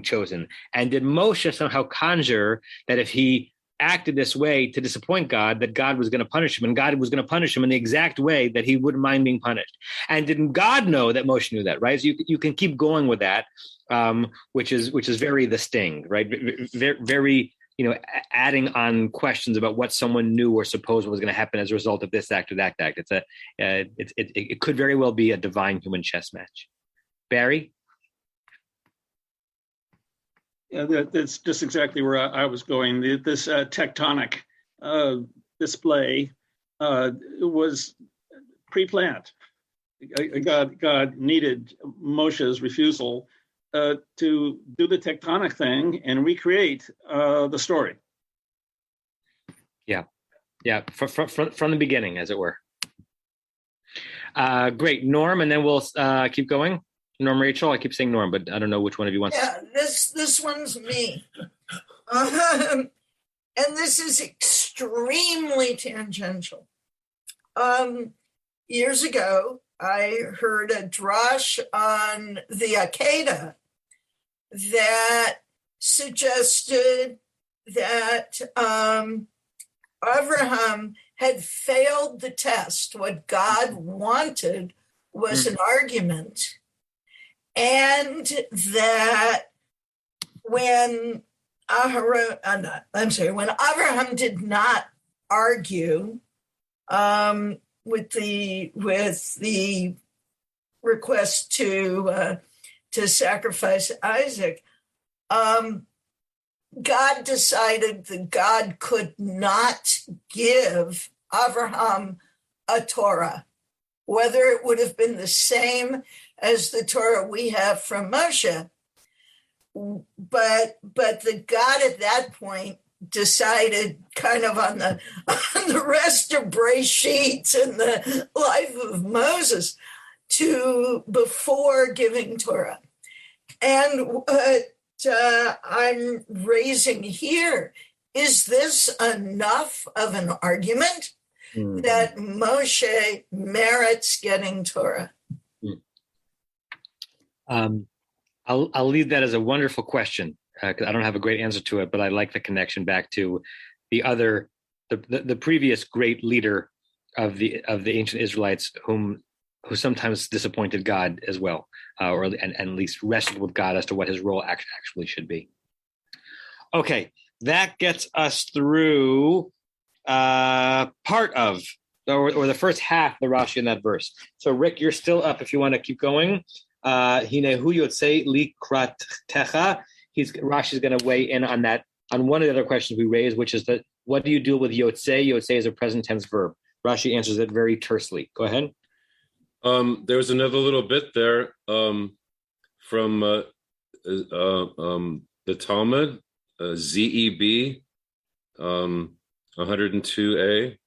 chosen? And did Moshe somehow conjure that if he acted this way to disappoint God, that God was going to punish him, and God was going to punish him in the exact way that he wouldn't mind being punished? And didn't God know that Moshe knew that, right? So you can keep going with that, which is very the sting, right? Very, adding on questions about what someone knew or supposed was going to happen as a result of this act or that act. It could very well be a divine human chess match. Barry? Yeah, that's just exactly where I was going. This tectonic display was pre-planned. God needed Moshe's refusal to do the tectonic thing and recreate the story. Yeah, from the beginning, as it were. Great, Norm, and then we'll keep going. Norm, Rachel. I keep saying Norm, but I don't know which one of you wants. Yeah, this one's me, and this is extremely tangential. Years ago, I heard a drash on the Akedah that suggested that Abraham had failed the test. What God wanted was an argument. And that when Abraham did not argue with the request to sacrifice Isaac, God decided that God could not give Abraham a Torah, whether it would have been the same as the Torah we have from Moshe. But the God at that point decided, kind of on the rest of Breshit and the life of Moses, before giving Torah. And what I'm raising here, is this enough of an argument that Moshe merits getting Torah? I'll leave that as a wonderful question, because I don't have a great answer to it, but I like the connection back to the previous great leader of the ancient Israelites, who sometimes disappointed God as well, and at least wrestled with God as to what his role actually should be. Okay, that gets us through part of, or the first half of the Rashi in that verse. So Rick, you're still up if you want to keep going. Hinehu yotzei likratecha. Rashi's going to weigh in on that, on one of the other questions we raised, which is that what do you do with yotzei? Yotzei is a present tense verb. Rashi answers it very tersely. Go ahead. There was another little bit there from the Talmud, ZEB 102a.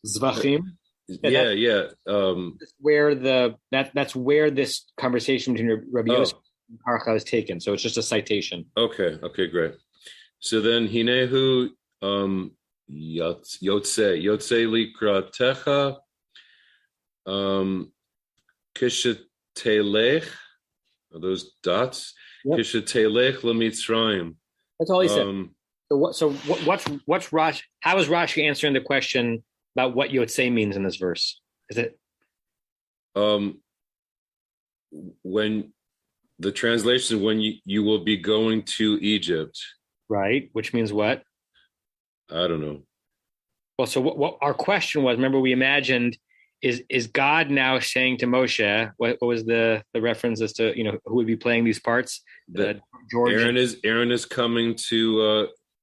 Zvachim. Yeah. That's where this conversation between Rabbi Yosef and Karcha is taken. So it's just a citation. Okay, great. So then Hinehu Yotzei likratecha kishetelech, are those dots? Yep. Kishetelech lemitzrayim. That's all he said. What's Rashi? How is Rashi answering the question about what yotzei means in this verse? Is it when the translation, when you will be going to Egypt, right? Which means what? I don't know. Well, so what our question was, remember we imagined is God now saying to Moshe, what was the reference as to, who would be playing these parts? George. Aaron is coming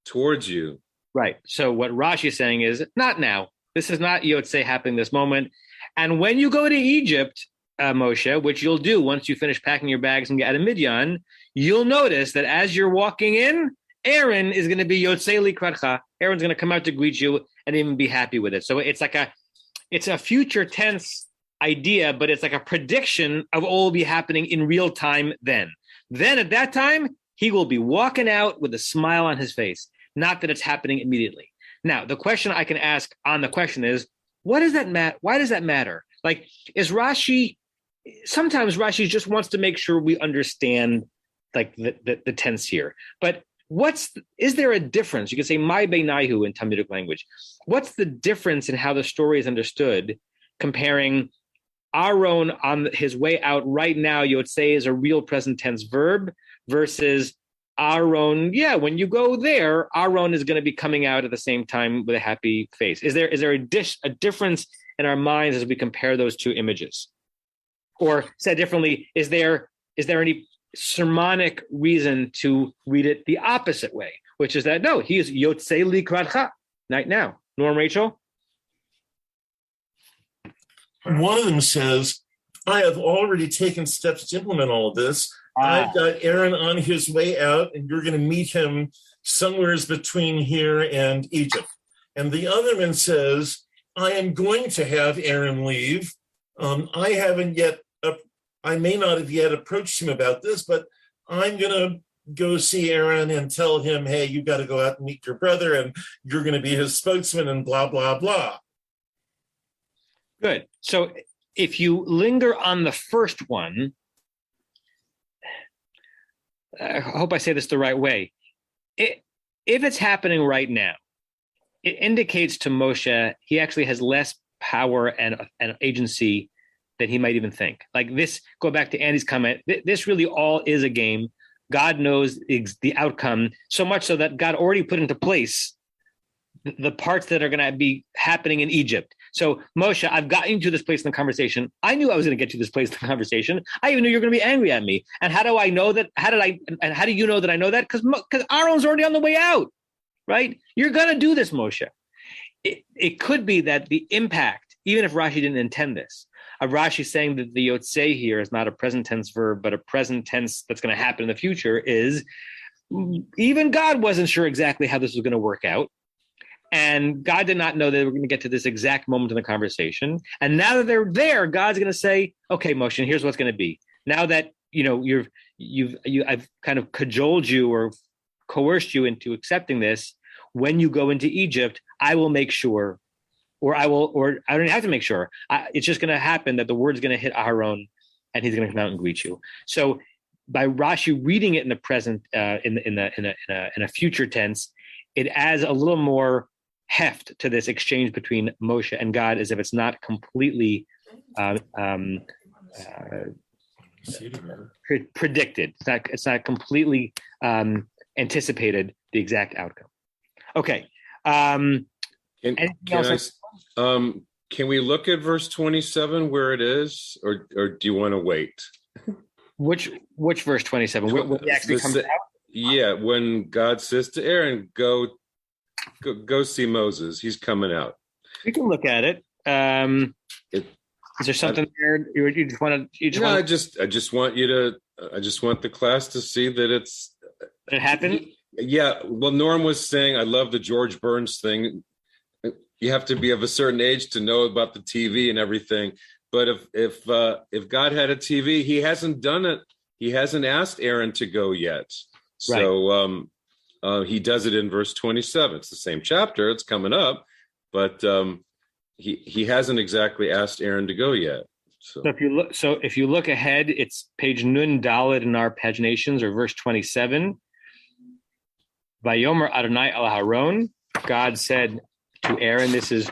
towards you. Right. So what Rashi is saying is, not now. This is not Yotzei happening this moment. And when you go to Egypt, Moshe, which you'll do once you finish packing your bags and get out of Midian, you'll notice that as you're walking in, Aaron is going to be Yotzei Likratcha. Aaron's going to come out to greet you and even be happy with it. So it's a future tense idea, but it's like a prediction of what will be happening in real time then. Then at that time, he will be walking out with a smile on his face. Not that it's happening immediately. Now, the question I can ask on the question is, what does that matter? Why does that matter? Like, is Rashi, sometimes Rashi just wants to make sure we understand like the tense here. But is there a difference? You can say my beinaihu in Talmudic language. What's the difference in how the story is understood comparing Aaron on his way out right now, Yotzei is a real present tense verb, versus Aaron, when you go there, Aaron is going to be coming out at the same time with a happy face. Is there a difference in our minds as we compare those two images? Or said differently, is there any sermonic reason to read it the opposite way, which is that, no, he is Yotzei Likratcha right now. Norm, Rachel? One of them says, I have already taken steps to implement all of this. I've got Aaron on his way out, and you're going to meet him somewhere between here and Egypt. And the other one says, I am going to have Aaron leave. I may not have yet approached him about this, but I'm going to go see Aaron and tell him, hey, you got to go out and meet your brother, and you're going to be his spokesman, and blah, blah, blah. Good. So if you linger on the first one, I hope I say this the right way. If it's happening right now, it indicates to Moshe he actually has less power and agency than he might even think. Like this, go back to Andy's comment, this really all is a game. God knows the outcome, so much so that God already put into place the parts that are going to be happening in Egypt. So Moshe, I've gotten you to this place in the conversation. I knew I was going to get to this place in the conversation. I even knew you're going to be angry at me. And how do I know that? How do you know that I know that? Because Aaron's already on the way out, right? You're going to do this, Moshe. It could be that the impact, even if Rashi didn't intend this, of Rashi saying that the Yotzei here is not a present tense verb, but a present tense that's going to happen in the future, is even God wasn't sure exactly how this was going to work out. And God did not know that they were going to get to this exact moment in the conversation. And now that they're there, God's going to say, okay, Moshe, here's what's going to be. Now that, I've kind of cajoled you or coerced you into accepting this, when you go into Egypt, I will make sure, or I don't even have to make sure. It's just going to happen that the word's going to hit Aharon and he's going to come out and greet you. So by Rashi reading it in the present, in a future tense, it adds a little more heft to this exchange between Moshe and God, as if it's not completely predicted. It's not completely anticipated the exact outcome. Okay. Can we look at verse 27 where it is, or do you want to wait? Which verse 27? When he actually comes out? Yeah, when God says to Aaron, go see Moses. He's coming out. We can look at it. Is there something there you just want to? I just want you to. I just want the class to see that it happened. Yeah. Well, Norm was saying, I love the George Burns thing. You have to be of a certain age to know about the TV and everything. But if God had a TV, he hasn't done it. He hasn't asked Aaron to go yet. So he does it in verse 27. It's the same chapter. It's coming up, but he hasn't exactly asked Aaron to go yet. So if you look ahead, it's page Nun Dalet in our paginations, or verse 27. Vayomer Adonai al Haron. God said to Aaron. This is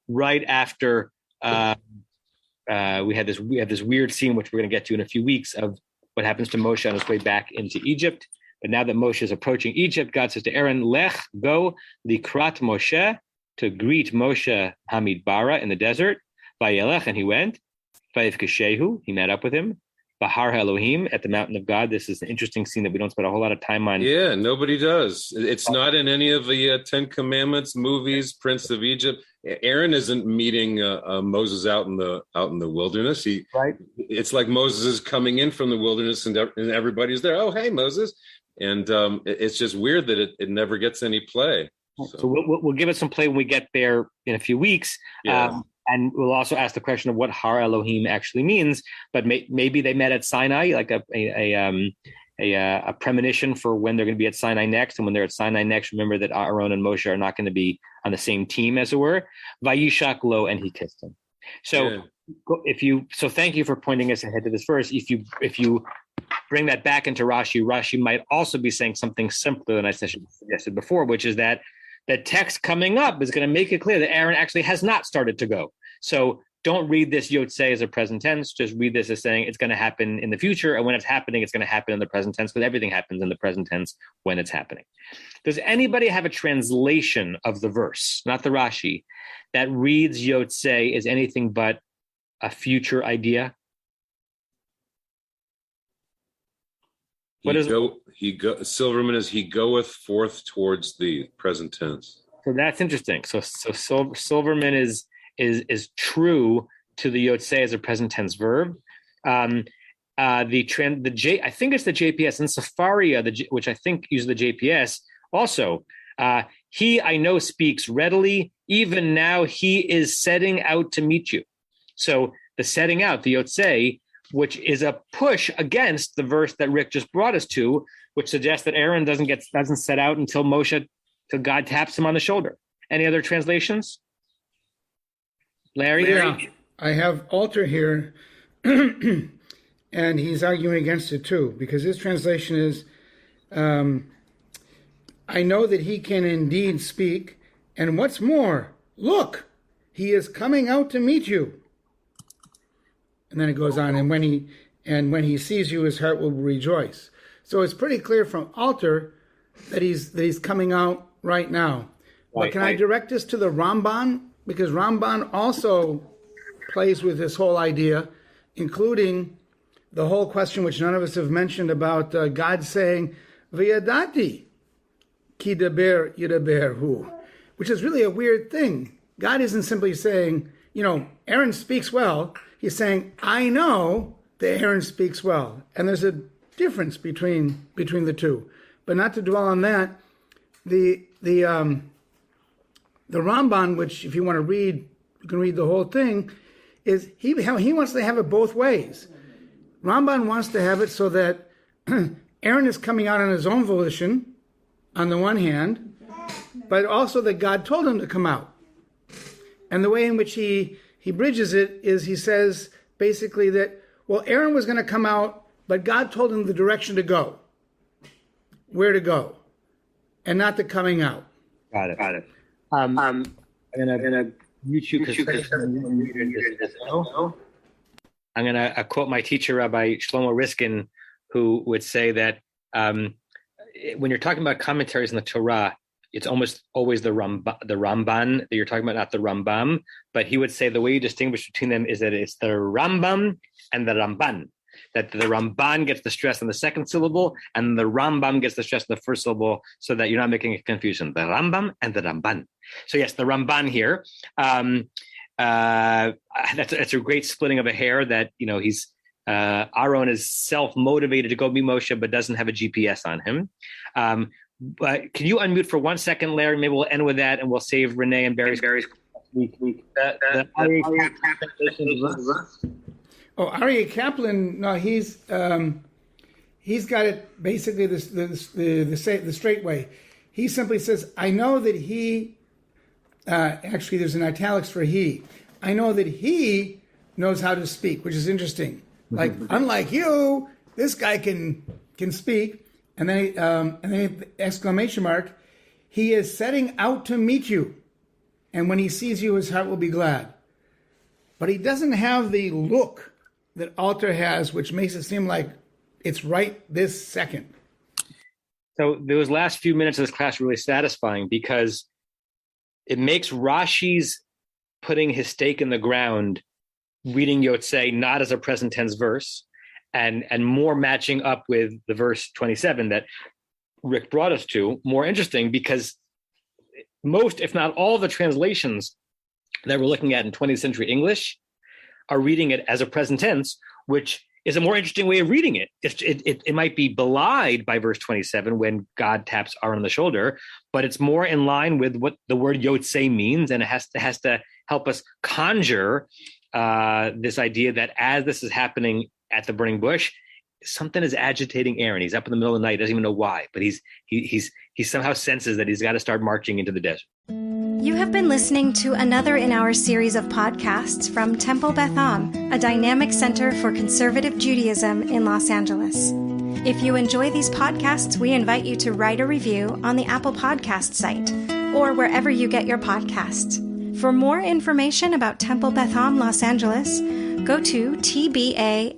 right after we have this weird scene, which we're going to get to in a few weeks, of what happens to Moshe on his way back into Egypt. But now that Moshe is approaching Egypt, God says to Aaron, Lech, go likrat Moshe, to greet Moshe Hamidbara in the desert. Vayelech, and he went. Vayivkeshehu, he met up with him. Bahar Elohim, at the mountain of God. This is an interesting scene that we don't spend a whole lot of time on. Yeah, nobody does. It's not in any of the Ten Commandments movies. Prince of Egypt. Aaron isn't meeting Moses out in the wilderness. It's like Moses is coming in from the wilderness, and everybody's there. Oh, hey, Moses. And it's just weird that it never gets any play. So we'll give it some play when we get there in a few weeks. Yeah. And we'll also ask the question of what Har Elohim actually means. But maybe they met at Sinai, like a premonition for when they're going to be at Sinai next. And when they're at Sinai next, remember that Aaron and Moshe are not going to be on the same team, as it were. Vayishak lo, and he kissed him. So thank you for pointing us ahead to this verse. If you bring that back into Rashi might also be saying something simpler than I suggested before, which is that the text coming up is going to make it clear that Aaron actually has not started to go. So don't read this Yotzei as a present tense. Just read this as saying it's going to happen in the future. And when it's happening, it's going to happen in the present tense, because everything happens in the present tense when it's happening. Does anybody have a translation of the verse, not the Rashi, that reads Yotzei as anything but a future idea? Silverman is he goeth forth towards the present tense. So that's interesting. So Silverman is true to the Yotzei as a present tense verb. I think it's the JPS in Safaria, which I think uses the JPS also. He, I know, speaks readily. Even now, he is setting out to meet you. So the setting out, the Yotzei, which is a push against the verse that Rick just brought us to, which suggests that Aaron doesn't set out until God taps him on the shoulder. Any other translations? Larry? Yeah, I have Alter here, and he's arguing against it too, because his translation is, I know that he can indeed speak, and what's more, look, he is coming out to meet you. And then it goes on, and when he sees you, his heart will rejoice. So it's pretty clear from Alter that he's coming out right now. But can I direct this to the Ramban? Because Ramban also plays with this whole idea, including the whole question which none of us have mentioned about God saying, V'yadati ki daber yidaber hu, which is really a weird thing. God isn't simply saying, Aaron speaks well. He's saying, I know that Aaron speaks well. And there's a difference between the two. But not to dwell on that, the Ramban, which if you want to read, you can read the whole thing, is he wants to have it both ways. Ramban wants to have it so that Aaron is coming out on his own volition, on the one hand, but also that God told him to come out. And the way in which he bridges it is he says basically that, well, Aaron was going to come out, but God told him the direction to go, where to go, and not the coming out. Got it. I'm gonna mute you because I'm gonna quote my teacher, Rabbi Shlomo Riskin, who would say that when you're talking about commentaries in the Torah, it's almost always the Ramban that you're talking about, not the Rambam. But he would say the way you distinguish between them is that it's the Rambam and the Ramban. That the Ramban gets the stress on the second syllable, and the Rambam gets the stress on the first syllable, so that you're not making a confusion. The Rambam and the Ramban. So yes, the Ramban here. That's a great splitting of a hair. That he's Aaron is self-motivated to go meet Moshe, but doesn't have a GPS on him. But can you unmute for 1 second, Larry? Maybe we'll end with that, and we'll save Renee and Barry's week. Aryeh Kaplan, no, he's got it basically the straight way. He simply says, I know that he, actually there's an italics for he. I know that he knows how to speak, which is interesting. Like, unlike you, this guy can speak. And then exclamation mark, he is setting out to meet you. And when he sees you, his heart will be glad. But he doesn't have the look that Alter has, which makes it seem like it's right this second. So those last few minutes of this class are really satisfying because it makes Rashi's putting his stake in the ground, reading Yotzei not as a present tense verse, and more matching up with the verse 27 that Rick brought us to, more interesting because most, if not all, the translations that we're looking at in 20th century English are reading it as a present tense, which is a more interesting way of reading it. It might be belied by verse 27 when God taps Aaron on the shoulder, but it's more in line with what the word Yotzei means, and it has to help us conjure this idea that as this is happening at the burning bush, something is agitating Aaron. He's up in the middle of the night, doesn't even know why, but he somehow senses that he's got to start marching into the desert. You have been listening to another in our series of podcasts from Temple Beth Am, a dynamic center for conservative Judaism in Los Angeles. If you enjoy these podcasts, we invite you to write a review on the Apple Podcast site or wherever you get your podcasts. For more information about Temple Beth Am Los Angeles, go to tbala.org.